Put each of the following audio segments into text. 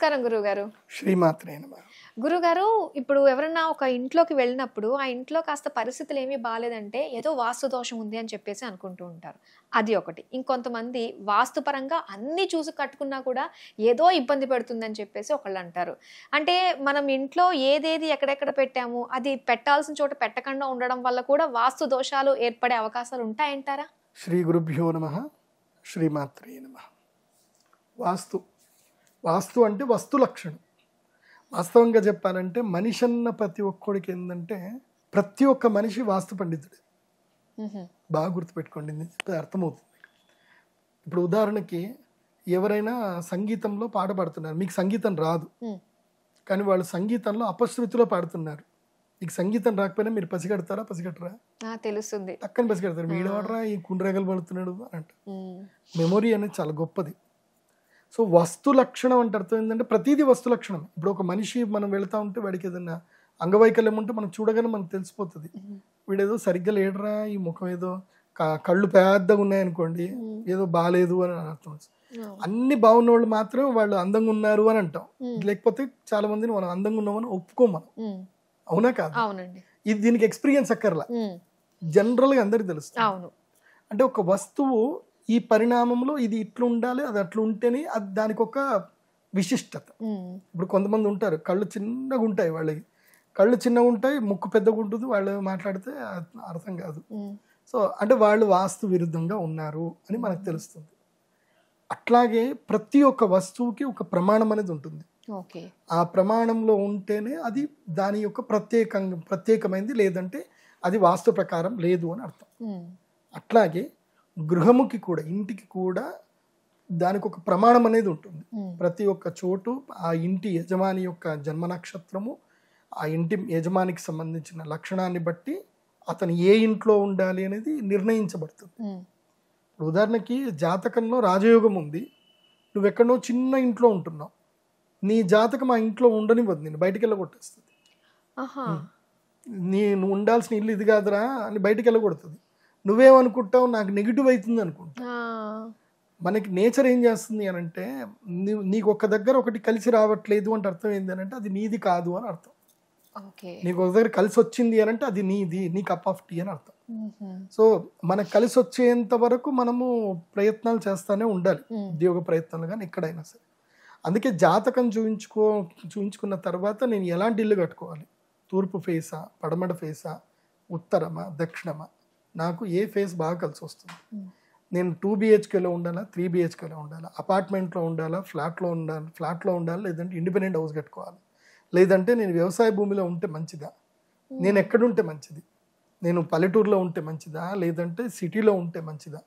నమస్కారం గురుగారు. శ్రీమాత్రే నమః. గురుగారు, ఇప్పుడు ఎవరన్నా ఒక ఇంట్లోకి వెళ్ళినప్పుడు ఆ ఇంట్లో కాస్త పరిస్థితులు ఏమీ బాలేదంటే ఏదో వాస్తు దోషం ఉంది అని చెప్పేసి అనుకుంటూ ఉంటారు. అది ఒకటి. ఇంకొంతమంది వాస్తుపరంగా అన్ని చూసి కట్టుకున్నా కూడా ఏదో ఇబ్బంది పెడుతుందని చెప్పేసి ఒకళ్ళు అంటారు. అంటే మనం ఇంట్లో ఏదేది ఎక్కడెక్కడ పెట్టాము అది పెట్టాల్సిన చోట పెట్టకుండా ఉండడం వల్ల కూడా వాస్తు దోషాలు ఏర్పడే అవకాశాలు ఉంటాయంటారా? శ్రీ గురుభ్యో నమః. శ్రీమాత్రే నమః. వాస్తు అంటే వస్తు లక్షణం. వాస్తవంగా చెప్పాలంటే మనిషి అన్న ప్రతి ఒక్కడికి ఏంటంటే ప్రతి ఒక్క మనిషి వాస్తు పండితుడే. బాగా గుర్తుపెట్టుకోండి, అర్థమవుతుంది. ఇప్పుడు ఉదాహరణకి ఎవరైనా సంగీతంలో పాట పాడుతున్నారు, మీకు సంగీతం రాదు కానీ వాళ్ళు సంగీతంలో అపశృతిలో పాడుతున్నారు. మీకు సంగీతం రాకపోయినా మీరు పసిగడతారా? పసిగట్టరా? తెలుస్తుంది. పక్కన పసిగడతారు. వీడవాడరా ఈ కుండ్రేగలు పడుతున్నాడు అని అంట. మెమొరీ అనేది చాలా గొప్పది. సో వస్తు లక్షణం అంటే అర్థం ఏంటంటే ప్రతిదీ వస్తు లక్షణం. ఇప్పుడు ఒక మనిషి మనం వెళ్తా ఉంటే వాడికి ఏదైనా అంగవైకల్యం ఉంటే మనం చూడగానే మనకు తెలిసిపోతుంది. వీడేదో సరిగ్గా లేడరా, ఈ ముఖం ఏదో కళ్ళు పెద్దగా ఉన్నాయనుకోండి, ఏదో బాగాలేదు అని అర్థం. అన్ని బాగున్న వాళ్ళు మాత్రం వాళ్ళు అందంగా ఉన్నారు అని అంటాం. లేకపోతే చాలా మందిని మనం అందంగా ఉన్నామని ఒప్పుకోం మనం. అవునా కాదు? ఇది దీనికి ఎక్స్పీరియన్స్ అక్కర్లా, జనరల్ గా అందరికి తెలుస్తుంది. అంటే ఒక వస్తువు ఈ పరిణామంలో ఇది ఇట్లా ఉండాలి, అది అట్లా ఉంటేనే అది దానికి ఒక విశిష్టత. ఇప్పుడు కొంతమంది ఉంటారు కళ్ళు చిన్నగా ఉంటాయి, వాళ్ళకి కళ్ళు చిన్నగా ఉంటాయి, ముక్కు పెద్దగా ఉంటుంది, వాళ్ళు మాట్లాడితే అర్థం కాదు. సో అంటే వాళ్ళు వాస్తు విరుద్ధంగా ఉన్నారు అని మనకు తెలుస్తుంది. అట్లాగే ప్రతి ఒక్క వస్తువుకి ఒక ప్రమాణం అనేది ఉంటుంది. ఆ ప్రమాణంలో ఉంటేనే అది దాని యొక్క ప్రత్యేకమైనది, లేదంటే అది వాస్తు ప్రకారం లేదు అని అర్థం. అట్లాగే గృహముకి కూడా, ఇంటికి కూడా దానికి ఒక ప్రమాణం అనేది ఉంటుంది. ప్రతి ఒక్క చోటు ఆ ఇంటి యజమాని యొక్క జన్మ నక్షత్రము, ఆ ఇంటి యజమానికి సంబంధించిన లక్షణాన్ని బట్టి అతను ఏ ఇంట్లో ఉండాలి అనేది నిర్ణయించబడుతుంది. ఉదాహరణకి జాతకంలో రాజయోగం ఉంది, నువ్వెక్కడో చిన్న ఇంట్లో ఉంటున్నావు, నీ జాతకం ఆ ఇంట్లో ఉండనివ్వదు, నేను బయటికి వెళ్ళగొట్టేస్తుంది. నువ్వు ఉండాల్సిన ఇల్లు ఇది కాదురా అని బయటికి వెళ్ళగొడుతుంది. నువ్వేమనుకుంటావు, నాకు నెగిటివ్ అవుతుంది అనుకుంటా. మనకి నేచర్ ఏం చేస్తుంది అని అంటే నీకు ఒక దగ్గర ఒకటి కలిసి రావట్లేదు అంటే అర్థం ఏంటి అని అంటే అది నీది కాదు అని అర్థం. నీకు ఒక దగ్గర కలిసి వచ్చింది అని అంటే అది నీది, నీ కప్ ఆఫ్ టీ అని అర్థం. సో మనకు కలిసి వచ్చేంత వరకు మనము ప్రయత్నాలు చేస్తూనే ఉండాలి, ఉద్యోగ ప్రయత్నాలు కానీ ఎక్కడైనా సరే. అందుకే జాతకం చూయించుకున్న తర్వాత నేను ఎలాంటి ఇల్లు కట్టుకోవాలి, తూర్పు ఫేసా, పడమట ఫేసా, ఉత్తరమా, దక్షిణమా, నాకు ఏ ఫేస్ బాగా కలిసి వస్తుంది, నేను 2 BHKలో ఉండాలా, 3 BHKలో ఉండాలా, అపార్ట్మెంట్లో ఉండాలా, ఫ్లాట్లో ఉండాలా, లేదంటే ఇండిపెండెంట్ హౌస్ కట్టుకోవాలి, లేదంటే నేను వ్యవసాయ భూమిలో ఉంటే మంచిదా, నేను ఎక్కడుంటే మంచిది, నేను పల్లెటూరులో ఉంటే మంచిదా, లేదంటే సిటీలో ఉంటే మంచిదా,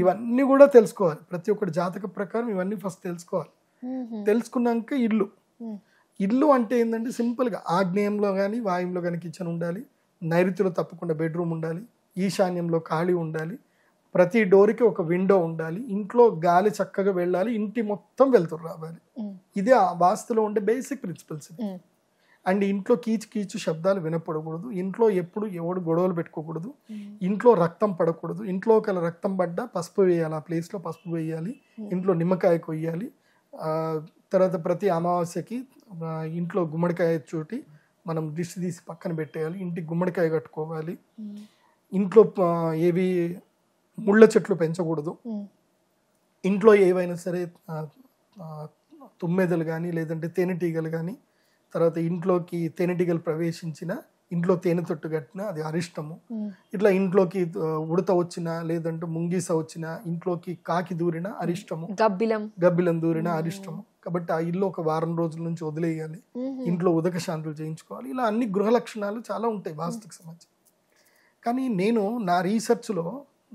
ఇవన్నీ కూడా తెలుసుకోవాలి. ప్రతి ఒక్కటి జాతక ప్రకారం ఇవన్నీ ఫస్ట్ తెలుసుకోవాలి. తెలుసుకున్నాక ఇల్లు అంటే ఏంటంటే సింపుల్గా ఆగ్నేయంలో కానీ వాయువులో కానీ కిచెన్ ఉండాలి, నైరుతిలో తప్పకుండా బెడ్రూమ్ ఉండాలి, ఈశాన్యంలో ఖాళీ ఉండాలి, ప్రతి డోర్కి ఒక విండో ఉండాలి, ఇంట్లో గాలి చక్కగా వెళ్ళాలి, ఇంటి మొత్తం వెళ్తురు రావాలి. ఇదే ఆ వాస్తులో ఉండే బేసిక్ ప్రిన్సిపల్స్. అండ్ ఇంట్లో కీచు శబ్దాలు వినపడకూడదు, ఇంట్లో ఎప్పుడు ఎవడు గొడవలు పెట్టుకోకూడదు, ఇంట్లో రక్తం పడకూడదు, ఇంట్లో ఒకవేళ రక్తం పడ్డా పసుపు వేయాలి, ఆ ప్లేస్లో పసుపు వేయాలి, ఇంట్లో నిమ్మకాయ కొయ్యాలి. తర్వాత ప్రతి అమావాస్యకి ఇంట్లో గుమ్మడికాయ చోటి మనం దిష్టి తీసి పక్కన పెట్టేయాలి, ఇంటికి గుమ్మడికాయ కట్టుకోవాలి, ఇంట్లో ఏవి ముళ్ళ చెట్లు పెంచకూడదు, ఇంట్లో ఏవైనా సరే తుమ్మెదలు కానీ లేదంటే తేనెటీగలు కానీ, తర్వాత ఇంట్లోకి తేనెటీగలు ప్రవేశించిన, ఇంట్లో తేనె తొట్టు కట్టినా అది అరిష్టము. ఇట్లా ఇంట్లోకి ఉడత వచ్చినా లేదంటే ముంగీస వచ్చినా, ఇంట్లోకి కాకి దూరినా అరిష్టము, గబ్బిలం దూరినా అరిష్టము. కాబట్టి ఆ ఇల్లు ఒక వారం రోజుల నుంచి వదిలేయాలి, ఇంట్లో ఉదక శాంతులు చేయించుకోవాలి. ఇలా అన్ని గృహ లక్షణాలు చాలా ఉంటాయి వాస్తుకు సంబంధించి. కానీ నేను నా రీసెర్చ్లో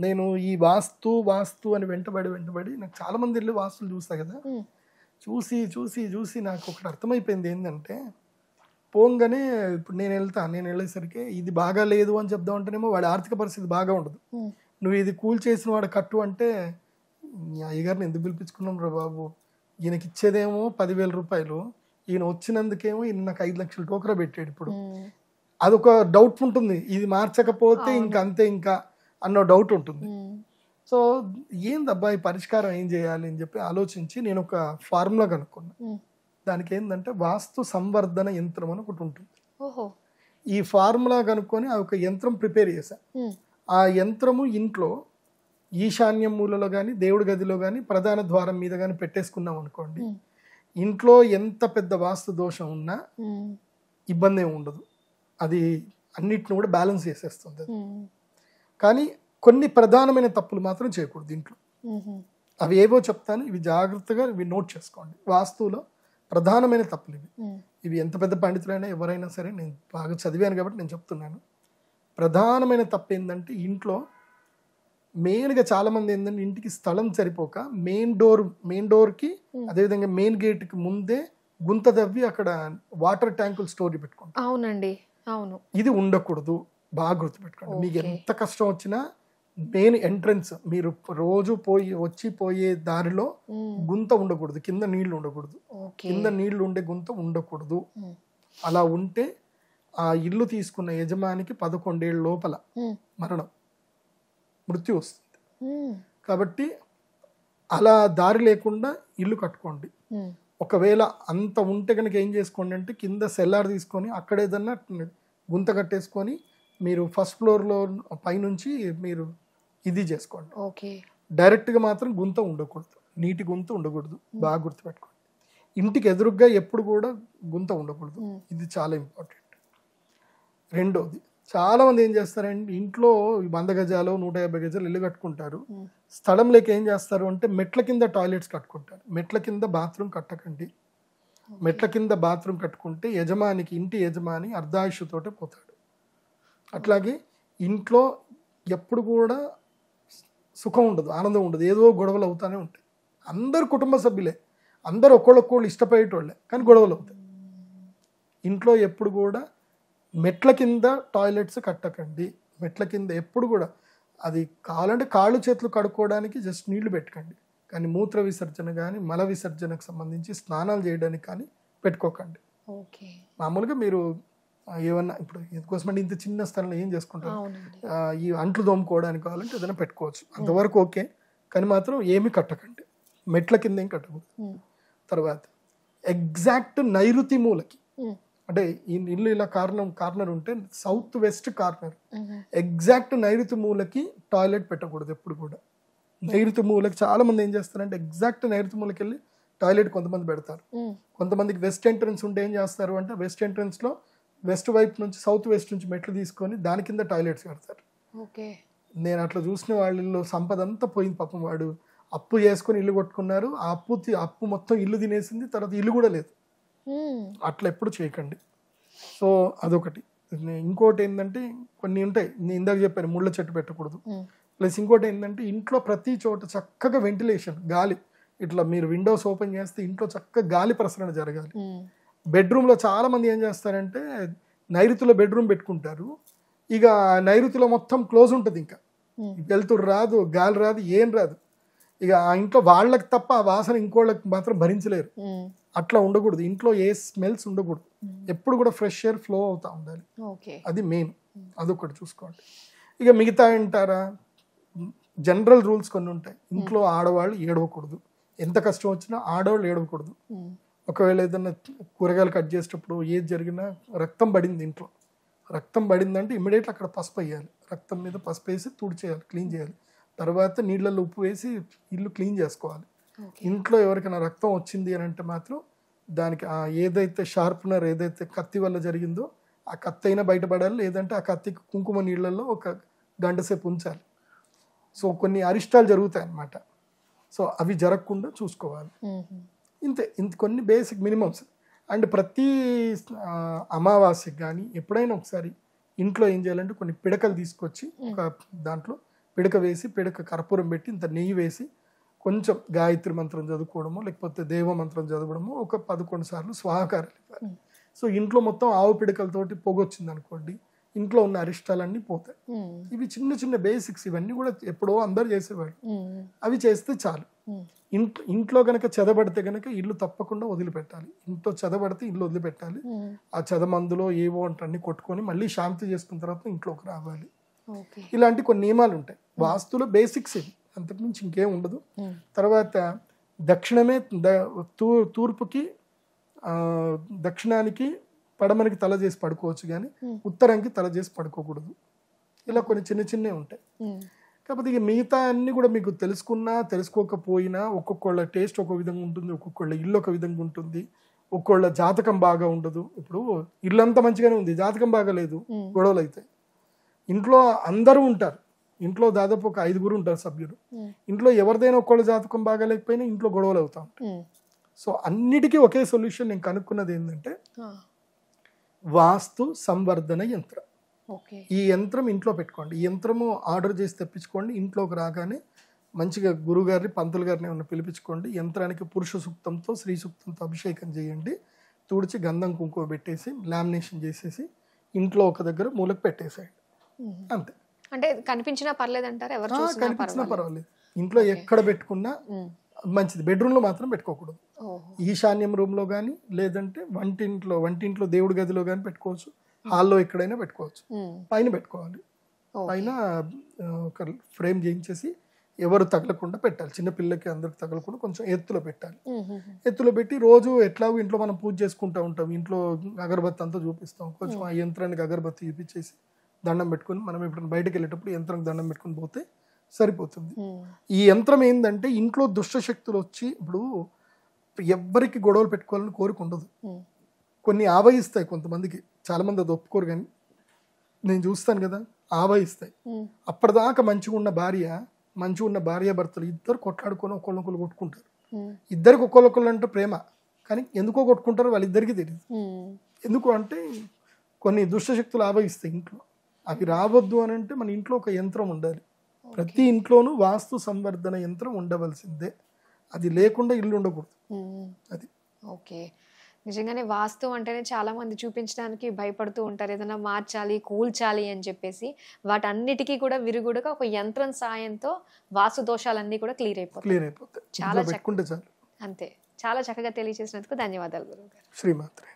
నేను ఈ వాస్తు అని వెంటబడి నాకు చాలా మంది ఇల్లు వాస్తులు చూస్తా కదా, చూసి నాకు ఒకటి అర్థమైపోయింది ఏంటంటే, పోంగానే ఇప్పుడు నేను వెళ్ళేసరికి ఇది బాగా లేదు అని చెప్దామంటేనేమో వాడి ఆర్థిక పరిస్థితి బాగా ఉండదు. నువ్వు ఇది కూల్ చేసిన వాడు కట్టు అంటే, అయ్యగారిని ఎందుకు పిలిపించుకున్నాం రా బాబు, ఈయనకి ఇచ్చేదేమో 10,000 రూపాయలు, ఈయన వచ్చినందుకేమో ఈయన నాకు 5 లక్షలు టోకరా పెట్టాడు. ఇప్పుడు అదొక డౌట్ ఉంటుంది, ఇది మార్చకపోతే ఇంకా అంతే ఇంకా అన్న డౌట్ ఉంటుంది. సో ఏందబ్బా ఈ పరిష్కారం ఏం చేయాలి అని చెప్పి ఆలోచించి నేను ఒక ఫార్ములా కనుక్కున్నా. దానికి ఏంటంటే వాస్తు సంవర్ధన యంత్రం అని ఒకటి ఉంటుంది. ఓహో. ఈ ఫార్ములా కనుక్కొని ఆ ఒక యంత్రం ప్రిపేర్ చేశా. ఆ యంత్రము ఇంట్లో ఈశాన్యం మూలలో కానీ దేవుడి గదిలో కానీ ప్రధాన ద్వారం మీద కానీ పెట్టేసుకున్నాం అనుకోండి, ఇంట్లో ఎంత పెద్ద వాస్తు దోషం ఉన్నా ఇబ్బంది ఏమి ఉండదు. అది అన్నిటిని కూడా బ్యాలెన్స్ చేసేస్తుంది. కానీ కొన్ని ప్రధానమైన తప్పులు మాత్రం చేయకూడదు ఇంట్లో. అవి ఏవో చెప్తాను, ఇవి జాగ్రత్తగా ఇవి నోట్ చేసుకోండి. వాస్తువులో ప్రధానమైన తప్పులు ఇవి ఎంత పెద్ద పండితులైనా ఎవరైనా సరే, నేను బాగా చదివాను కాబట్టి నేను చెప్తున్నాను. ప్రధానమైన తప్పు ఏంటంటే ఇంట్లో మెయిన్గా చాలా మంది ఏంటంటే ఇంటికి స్థలం సరిపోక మెయిన్ డోర్కి అదేవిధంగా మెయిన్ గేట్కి ముందే గుంత తవ్వి అక్కడ వాటర్ ట్యాంకులు స్టోర్ పెట్టుకుంటారు. అవునండి, అవును. ఇది ఉండకూడదు, బాగా గుర్తుపెట్టుకోండి. మీకు ఎంత కష్టం వచ్చినా మెయిన్ ఎంట్రన్స్ మీరు రోజు పోయే దారిలో గుంత ఉండకూడదు, కింద నీళ్లు ఉండకూడదు. కింద నీళ్లు ఉండే గుంత ఉండకూడదు. అలా ఉంటే ఆ ఇల్లు తీసుకున్న యజమానికి 11 ఏళ్ళ లోపల మృత్యు వస్తుంది. కాబట్టి అలా దారి లేకుండా ఇల్లు కట్టుకోండి. ఒకవేళ అంత ఉంటే కనుక ఏం చేసుకోండి అంటే కింద సెల్లార్ తీసుకొని అక్కడ ఏదన్నా గుంత కట్టేసుకొని మీరు ఫస్ట్ ఫ్లోర్లో పైనుంచి మీరు ఇది చేసుకోండి. డైరెక్ట్గా మాత్రం గుంత ఉండకూడదు, నీటి గుంత ఉండకూడదు. బాగా గుర్తుపెట్టుకోండి. ఇంటికి ఎదురుగ్గా ఎప్పుడు కూడా గుంత ఉండకూడదు. ఇది చాలా ఇంపార్టెంట్. రెండోది, చాలా మంది ఏం చేస్తారంటే ఇంట్లో 100 గజాలు 150 గజాలు ఇల్లు కట్టుకుంటారు. స్థలం లేక ఏం చేస్తారు అంటే మెట్ల కింద టాయిలెట్స్ కట్టుకుంటారు. మెట్ల కింద బాత్రూమ్ కట్టకండి. మెట్ల కింద బాత్రూమ్ కట్టుకుంటే ఇంటి యజమాని అర్ధాయుషుతోటే పోతాడు. అట్లాగే ఇంట్లో ఎప్పుడు కూడా సుఖం ఉండదు, ఆనందం ఉండదు, ఏదో గొడవలు అవుతానే ఉంటాయి. అందరు కుటుంబ సభ్యులే, అందరు ఒక్కొక్కళ్ళు ఇష్టపడేటోళ్ళే, కానీ గొడవలు అవుతాయి. ఇంట్లో ఎప్పుడు కూడా మెట్ల కింద టాయిలెట్స్ కట్టకండి. మెట్ల కింద ఎప్పుడు కూడా అది కావాలంటే కాళ్ళు చేతులు కడుక్కోవడానికి జస్ట్ నీళ్లు పెట్టకండి, కానీ మూత్ర విసర్జన కానీ మల విసర్జనకు సంబంధించి స్నానాలు చేయడానికి కానీ పెట్టుకోకండి. మామూలుగా మీరు ఏమన్నా ఇప్పుడు ఎందుకోసమంటే ఇంత చిన్న స్థలంలో ఏం చేసుకుంటారు, ఈ అంట్లు దోముకోవడానికి కావాలంటే ఏదైనా పెట్టుకోవచ్చు, అంతవరకు ఓకే. కానీ మాత్రం ఏమి కట్టకండి, మెట్ల కింద ఏం కట్టకూడదు. తర్వాత ఎగ్జాక్ట్ నైరుతి మూలకి, అంటే ఈ ఇల్లు ఇలా కార్నర్ ఉంటే సౌత్ వెస్ట్ కార్నర్, ఎగ్జాక్ట్ నైరుతి మూలకి టాయిలెట్ పెట్టకూడదు ఎప్పుడు కూడా. నైరుతి మూలకి చాలా మంది ఏం చేస్తారంటే ఎగ్జాక్ట్ నైరుతి మూలకి వెళ్ళి టాయిలెట్ కొంతమంది పెడతారు. కొంతమందికి వెస్ట్ ఎంట్రన్స్ ఉంటే ఏం చేస్తారు అంటే వెస్ట్ ఎంట్రన్స్ లో వెస్ట్ వైపు నుంచి సౌత్ వెస్ట్ నుంచి మెట్లు తీసుకొని దాని కింద టాయిలెట్స్ కడతారు. నేను అట్లా చూసిన వాళ్ళలో సంపద అంతా పోయింది. పాపం వాడు అప్పు చేసుకొని ఇల్లు కొట్టుకున్నారు, ఆ అప్పు మొత్తం ఇల్లు తినేసింది, తర్వాత ఇల్లు కూడా లేదు. అట్లా ఎప్పుడు చేయకండి. సో అదొకటి. ఇంకోటి ఏంటంటే కొన్ని ఉంటాయి, నేను ఇందాక చెప్పాను ముళ్ళ చెట్టు పెట్టకూడదు. ప్లస్ ఇంకోటి ఏంటంటే ఇంట్లో ప్రతి చోట చక్కగా వెంటిలేషన్, గాలి, ఇట్లా మీరు విండోస్ ఓపెన్ చేస్తే ఇంట్లో చక్కగా గాలి ప్రసరణ జరగాలి. బెడ్రూమ్లో చాలా మంది ఏం చేస్తారంటే నైరుతిలో బెడ్రూమ్ పెట్టుకుంటారు. ఇక నైరుతిలో మొత్తం క్లోజ్ ఉంటుంది, ఇంకా వెళ్తురు రాదు, గాలి రాదు, ఏం రాదు. ఇక ఆ ఇంట్లో వాళ్ళకి తప్ప ఆ వాసన ఇంకోళ్ళకి మాత్రం భరించలేరు. అట్లా ఉండకూడదు. ఇంట్లో ఏ స్మెల్స్ ఉండకూడదు, ఎప్పుడు కూడా ఫ్రెష్ ఎయిర్ ఫ్లో అవుతా ఉండాలి. అది మెయిన్, అదొకటి చూసుకోండి. ఇక మిగతా అంటారా, జనరల్ రూల్స్ కొన్ని ఉంటాయి. ఇంట్లో ఆడవాళ్ళు ఏడవకూడదు, ఎంత కష్టం వచ్చినా ఆడవాళ్ళు ఏడవకూడదు. ఒకవేళ ఏదైనా కూరగాయలు కట్ చేసేటప్పుడు ఏది జరిగినా రక్తం పడింది, ఇంట్లో రక్తం పడిందంటే ఇమ్మీడియట్లీ అక్కడ పసుపు వేయాలి, రక్తం మీద పసుపు వేసి తుడిచేయాలి, క్లీన్ చేయాలి. తర్వాత నీళ్ళల్లో ఉప్పు వేసి ఇల్లు క్లీన్ చేసుకోవాలి. ఇంట్లో ఎవరికైనా రక్తం వచ్చింది అని అంటే మాత్రం దానికి ఏదైతే షార్ప్నర్, ఏదైతే కత్తి వల్ల జరిగిందో ఆ కత్తి అయినా బయటపడాలి, లేదంటే ఆ కత్తికి కుంకుమ నీళ్ళల్లో ఒక గంట సేపు ఉంచాలి. సో కొన్ని అరిష్టాలు జరుగుతాయి అన్నమాట. సో అవి జరగకుండా చూసుకోవాలి. ఇంత కొన్ని బేసిక్ మినిమమ్స్. అండ్ ప్రతి అమావాస్యకి కానీ ఎప్పుడైనా ఒకసారి ఇంట్లో ఏం చేయాలంటే కొన్ని పిడకలు తీసుకొచ్చి ఒక దాంట్లో పిడక వేసి, పిడక కర్పూరం పెట్టి ఇంత నెయ్యి వేసి కొంచెం గాయత్రి మంత్రం చదువుకోవడము, లేకపోతే దేవ మంత్రం చదవడము, ఒక 11 సార్లు స్వాహాకారాలు ఇవ్వాలి. సో ఇంట్లో మొత్తం ఆవు పిడకలతోటి పొగొచ్చింది అనుకోండి, ఇంట్లో ఉన్న అరిష్టాలన్నీ పోతాయి. ఇవి చిన్న చిన్న బేసిక్స్, ఇవన్నీ కూడా ఎప్పుడో అందరు చేసేవాళ్ళు. అవి చేస్తే చాలు. ఇంట్లో కనుక చెదబడితే కనుక ఇల్లు తప్పకుండా వదిలిపెట్టాలి. ఇంట్లో చెదబడితే ఇల్లు వదిలిపెట్టాలి. ఆ చెదమందులో ఏవో అన్ని కొట్టుకొని మళ్ళీ శాంతి చేసుకున్న తర్వాత ఇంట్లోకి రావాలి. ఇలాంటి కొన్ని నియమాలు ఉంటాయి వాస్తులో, బేసిక్స్ ఇవి, అంతకుమించి ఇంకేం ఉండదు. తర్వాత దక్షిణమే తూర్పుకి దక్షిణానికి పడమనికి తల చేసి పడుకోవచ్చు కానీ ఉత్తరానికి తల చేసి పడుకోకూడదు. ఇలా కొన్ని చిన్న చిన్నవి ఉంటాయి. కాకపోతే ఇక మిగతా అన్ని కూడా మీకు తెలుసుకున్నా తెలుసుకోకపోయినా ఒక్కొక్కళ్ళ టేస్ట్ ఒక విధంగా ఉంటుంది, ఒక్కొక్కళ్ళ ఇల్లు ఒక విధంగా ఉంటుంది, ఒక్కొక్కళ్ళ జాతకం బాగా ఉండదు. ఇప్పుడు ఇల్లు అంతా మంచిగానే ఉంది, జాతకం బాగా లేదు, గొడవలు అవుతాయి. ఇంట్లో అందరూ ఉంటారు, ఇంట్లో దాదాపు ఒక 5 ఉంటారు సభ్యులు. ఇంట్లో ఎవరిదైనా ఒక్కళ్ళ జాతకం బాగా లేకపోయినా ఇంట్లో గొడవలు అవుతా ఉంటాయి. సో అన్నిటికీ ఒకే సొల్యూషన్ నేను కనుక్కున్నది ఏంటంటే వాస్తు సంవర్ధన యంత్రం. ఈ యంత్రం ఇంట్లో పెట్టుకోండి. ఈ యంత్రము ఆర్డర్ చేసి తెప్పించుకోండి. ఇంట్లోకి రాగానే మంచిగా గురుగారిని పంతులు గారిని ఏమన్నా పిలిపించుకోండి. యంత్రానికి పురుష సూక్తంతో స్త్రీ సూక్తంతో అభిషేకం చేయండి. తుడిచి గంధం కుంకుమ పెట్టేసి లామినేషన్ చేసేసి ఇంట్లో ఒక దగ్గర మూలకు పెట్టేసేయండి. అంతే. అంటే కనిపించినా పర్లేదు అంటారు? ఎవరు కనిపించినా పర్వాలేదు. ఇంట్లో ఎక్కడ పెట్టుకున్నా మంచిది. బెడ్రూమ్లో మాత్రం పెట్టుకోకూడదు. ఈశాన్యం రూమ్లో కానీ లేదంటే వంటింట్లో దేవుడి గదిలో కానీ పెట్టుకోవచ్చు. హాల్లో ఎక్కడైనా పెట్టుకోవచ్చు. పైన పెట్టుకోవాలి. పైన ఒక ఫ్రేమ్ చేయించేసి ఎవరు తగలకుండా పెట్టాలి. చిన్నపిల్లకి అందరికి తగలకుండా కొంచెం ఎత్తులో పెట్టాలి. ఎత్తులో పెట్టి రోజు ఎట్లాగో ఇంట్లో మనం పూజ చేసుకుంటూ ఉంటాం. ఇంట్లో అగరబత్తి అంతా చూపిస్తాం. కొంచెం ఆ యంత్రానికి అగరబత్తి చూపించేసి దండం పెట్టుకుని మనం ఎప్పుడైనా బయటకు వెళ్ళేటప్పుడు యంత్రం దండం పెట్టుకుని పోతే సరిపోతుంది. ఈ యంత్రం ఏంటంటే ఇంట్లో దుష్టశక్తులు వచ్చి ఇప్పుడు ఎవ్వరికి గొడవలు పెట్టుకోవాలని కోరిక ఉండదు. కొన్ని ఆవహిస్తాయి కొంతమందికి, చాలా మంది అది ఒప్పుకోరు కానీ నేను చూస్తాను కదా, ఆవహిస్తాయి. అప్పటిదాకా మంచిగా ఉన్న భార్య భర్తలు ఇద్దరు కొట్లాడుకొని ఒకళ్ళొకళ్ళు కొట్టుకుంటారు. ఇద్దరికి ఒకళ్ళొకళ్ళు అంటే ప్రేమ, కానీ ఎందుకో కొట్టుకుంటారో వాళ్ళిద్దరికీ తెలియదు. ఎందుకు అంటే కొన్ని దుష్టశక్తులు ఆవహిస్తాయి ఇంట్లో. అవి రావద్దు అని అంటే మన ఇంట్లో ఒక యంత్రం ఉండాలి. ప్రతి ఇంట్లోనూ వాస్తు సంవర్ధన యంత్రం ఉండవలసిందే. అది లేకుండా ఇల్లు ఉండకూడదు. అది ఓకే. నిజంగానే వాస్తు అంటేనే చాలా మంది చూపించడానికి భయపడుతూ ఉంటారు, ఏదైనా మార్చాలి కూల్చాలి అని చెప్పేసి. వాటన్నిటికీ కూడా విరుగుడుగా ఒక యంత్రం సాయంతో వాస్తు దోషాలన్నీ కూడా క్లియర్ అయిపోతాయి. చాలా పెట్టుకుంటే చాలు. అంతే. చాలా చక్కగా తెలియజేసినందుకు ధన్యవాదాలు గురువు గారు. శ్రీమాత్రే.